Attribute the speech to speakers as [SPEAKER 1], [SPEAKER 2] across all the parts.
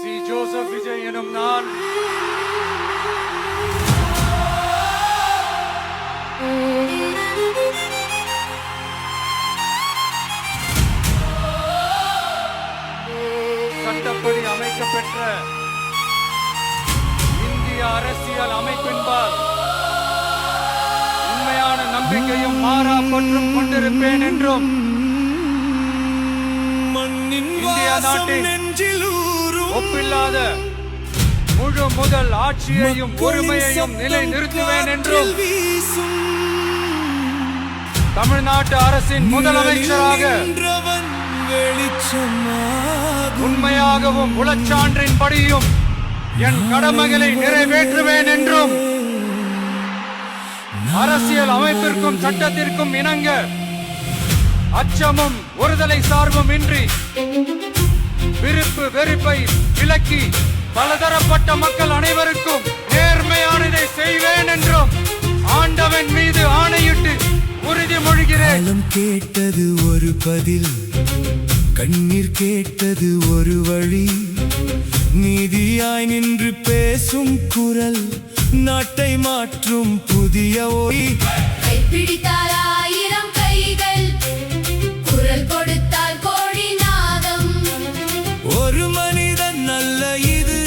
[SPEAKER 1] C Joseph Vijay எனும் நான் சட்டப்படி அமைக்கப்பெற்ற இந்திய அரசியல் அமைப்பின்பால் உண்மையான நம்பிக்கையும் மாறா பற்றும் கொண்டிருப்பேன் என்றும் இந்திய நாட்டின் ஒப்பில்லாத முழு முதல் ஆட்சியையும் உரிமையையும் நிலை நிறுத்துவேன் என்றும் தமிழ்நாட்டு அரசின் முதலமைச்சராக உண்மையாகவும் உளச்சான்றின்படியும் என் கடமைகளை நிறைவேற்றுவேன் என்றும் அரசியல் அமைப்பிற்கும் சட்டத்திற்கும் இணங்க அச்சமும் ஒருதலை சார்பும் இன்றி விருப்பு வெறுப்பை விலக்கி பலதரப்பட்ட மக்கள் அனைவருக்கும் நேர்மையானதை செய்வேன் என்றும் ஆண்டவன் மீது ஆணையிட்டு உறுதிமொழிகிறேன்.
[SPEAKER 2] கேட்டது ஒரு பதில், கண்ணீர் கேட்டது ஒரு வழி, நீதியாய் நின்று பேசும் குரல் நாட்டை மாற்றும் புதிய ஒளி.
[SPEAKER 3] கைப்பிடித்தால் ஆயிரம் கைகள், குரல் கொடுத்தால் கோடி நாதம்.
[SPEAKER 2] ஒரு மனிதன் அல்ல இது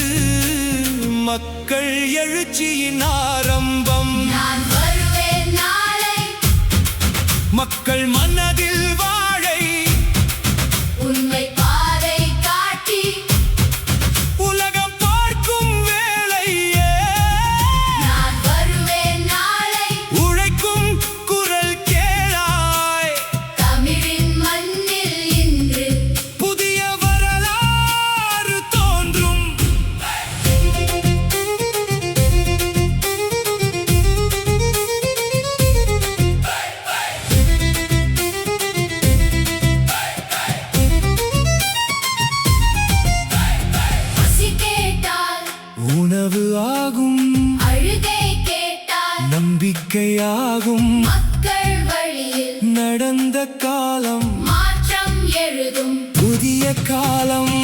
[SPEAKER 2] மக்கள் எழுச்சியின் ஆரம்பம்.
[SPEAKER 3] நான் வருவேன் நாளை
[SPEAKER 2] மக்கள் மனதில் வாழை
[SPEAKER 3] உண்மை பாதை காட்டி
[SPEAKER 2] உலகம் பார்க்கும் வேளையே.
[SPEAKER 3] நான் வருவேன் நாளை
[SPEAKER 2] உழைக்கும் குரல் கேளாய்,
[SPEAKER 3] தமிழின் மண்ணில் இன்று
[SPEAKER 2] புதிய வரலாறு தோன்றும்.
[SPEAKER 3] பசி கேட்டால்
[SPEAKER 2] உணவு ஆகும்,
[SPEAKER 3] அழுகை கேட்டால்
[SPEAKER 2] நம்பிக்கையாகும்.
[SPEAKER 3] மக்கள் வழியில்
[SPEAKER 2] நடந்த காலம்
[SPEAKER 3] மாற்றம் எழுதும்
[SPEAKER 2] புதிய காலம்.